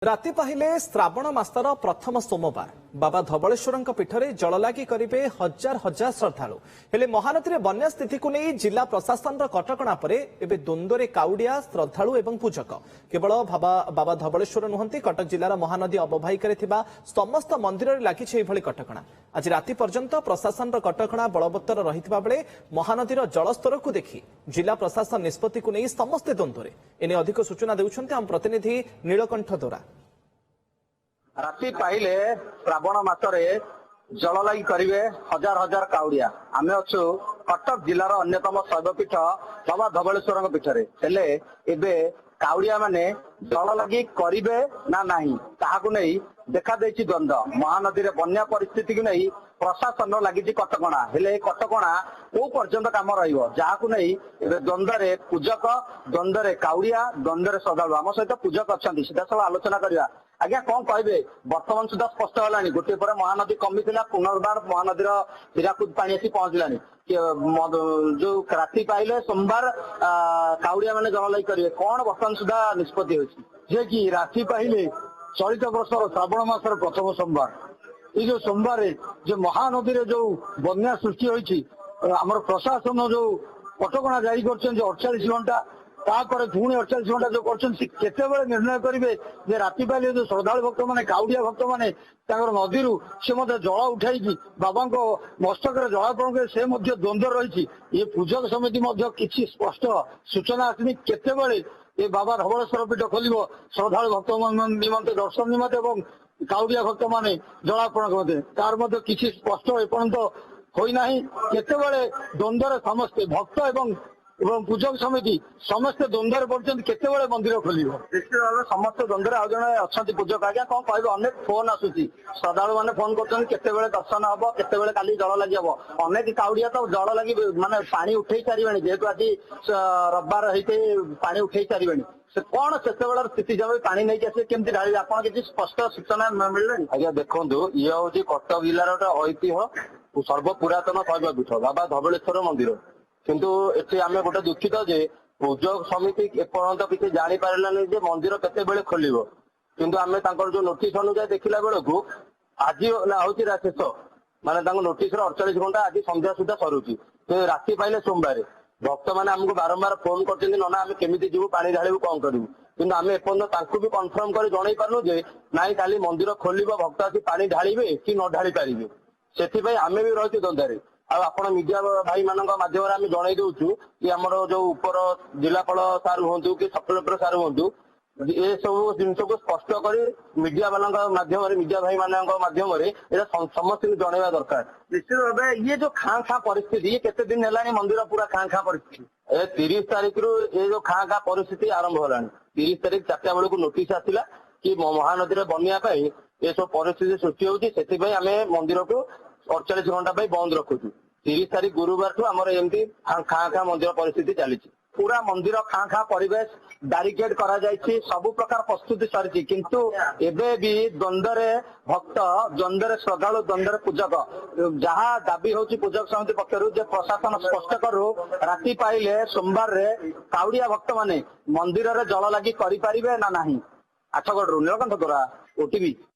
राति पाहिले श्रावण मासर प्रथम सोमवार बाबा धवलेश्वर पीठरे जललागी करेंगे हजार हजार श्रद्धालु हेले महानदी में बन्या स्थिति को नहीं जिला प्रशासन कटकणा पर एवं द्वंद्वे काउडिया श्रद्धालु एवं पूजक केवल बाबा धवलेश्वर नुहति कटक जिलार महानदी अववाहिकार समस्त मंदिर में लगी कटकणा आज राति पर्यंत प्रशासन कटकणा बलवत्तर रही बेले महानदीर जलस्तर को देखि जिला प्रशासन निष्पत्ति को नहीं समस्ते द्वंद्वे एने अधिक सूचना देउछन्ते आम प्रतिनिधि नीलकंठ दोरा। राति पाइले श्रावण मासरे जल लगी करेंगे हजार हजार काउडिया आमे अच्छु कटक जिलार अन्यतम शैवपीठ बाबा धवलेश्वर पीठरे हेले एबे काउडिया माने जल लगी करिवे ना नहीं ताहाकु नहीं देखा देछि द्वंद्व महानदी रे बन्या परिस्थिति को नहीं प्रशासन लगी कटकणा हेले कटकणा को पर्यंत काम रहिबो जाहाकु नहीं द्वंद्व रे पूजक द्वंद्व रे काउडिया द्वंद्व रे श्रद्धालु आम सहित पूजक अछंती सीधा सब आलोचना करबा। आज्ञा कौन कहबे वर्तमान सुधा स्पष्ट है गोटे पर महानदी कमी पुनर्बार महानदी हिराकुद पानी आसी पहुंचलानी जो राति पाइले सोमवार काउडिया माने जल लगी करेंगे कौन वर्तमान सुधा निष्पत्ति हो कि राति पाइले चलित वर्ष श्रावण मासर प्रथम सोमवार ये जो सोमवार जो महानदी रे जो बन्या सृष्टि होती आमर प्रशासन जो कटकणा जारी कर 48 घंटा तापर पुणी 48 घंटा जो कर निर्णय करेंगे जे राति पाइले जो श्रद्धालु भक्त मैंने काउडिया भक्त मैंने नदी से जल उठाई बाबा मस्तक जलार्पण करे से द्वंद्व रही ये पूजक समिति किसी स्पष्ट सूचना आसनी केतेबेले ये बाबा धवलेश्वर पीठ खोल श्रद्धालु भक्त निमंते दर्शन निमंते और काउडिया भक्त मैंने जलार्पण करते तार किसी स्पष्ट एपर्यंत होना केतेबेले द्वंद्व समस्ते भक्त एवं पूजक समिति समस्त द्वंद्व पड़ते केतेबेले मंदिर खोल निश्चित भाव समस्त द्वंद्व आज जन अच्छा पूजक आज्ञा कौन कह अनेक फोन आसूसी श्रद्धालु मैंने फोन कर दर्शन हम केतेबेले काली जल लगी हम अनेक काउडिया तो जल लगी माने पानी उठे सारे जेहेतु आज रविवार होते पानी उठे सारे से कौन से स्थिति जब पानी नहीं आसे केमती ढाली आप किसी स्पष्ट सूचना मिलने आज्ञा देखो ये हूँ कटक जिलार गोटे ऐतिह्य सर्व पुरातन शैवपीठ बाबा धवलेश्वर मंदिर किंतु एठी आमे गोटे दुखित जे पूजक समिति एपर्यंत किसी जानी पारानी जे मंदिर केतेबेले खोलिबो किंतु आमे तांकर जो नोटिस अनुसार देखिला बेलू आज हूँ शेष माने नोटिस 48 घंटा आज संध्या सुधा सरुची तो राति पाइले सोमवार भक्त मैंने आमको बारंबार फोन कर ना आम केमी जीव पानी ढालू कौन करूँ किंतु आम एपर्यंत भी कन्फर्म कर जन पार्नु जे नाई काली मंदिर खोल भक्त आसी पानी ढालिबे कि न ढाली पारे से आम भी रही द्वंद्वे आप मीडिया भाई मान मध्यम आम जन दूसु कि आमर जो उपर जिलापाल सार हूँ कि सब कलेक्टर सार हूँ ये सब जिन को स्पष्ट कर मीडिया माध्यम मीडिया भाई माध्यम समस्त जनवा दरकार निश्चित भाव ये जो खाँ खाँ परिस्थिति ये केते दिन है मंदिर पूरा खाँ खाँ परिस्थिति 30 तारीख रु ये जो खाँ खाँ परिस्थिति आरंभ होलानी 30 तारीख 4टा बेलू नोटिस आसला कि महानदी में बन्या ये सब परिस्थिति सृष्टि होती आम मंदिर को 48 घंटा बंद रखुचु 30 तारीख गुरुवार ठू आमर एमती खाँ खाँ मंदिर परिस्थिति चली पूरा मंदिर खाँ खाँ परिवेश बैरिकेड करा जायछि सबु प्रकार प्रस्तुति सरी किंतु एबे भी द्वंद्व भक्त द्वंद्व श्रद्धालु द्वंद्व पूजक जहाँ दाबी होची पूजक समिति पक्षर जे प्रशासन स्पष्ट करू राति पाइले सोमवार रे काउडिया भक्त माने मंदिर रे जल लगी करि परिबे ना नाही। आठगढ़ नीलकंठ दोरा ओटीवी।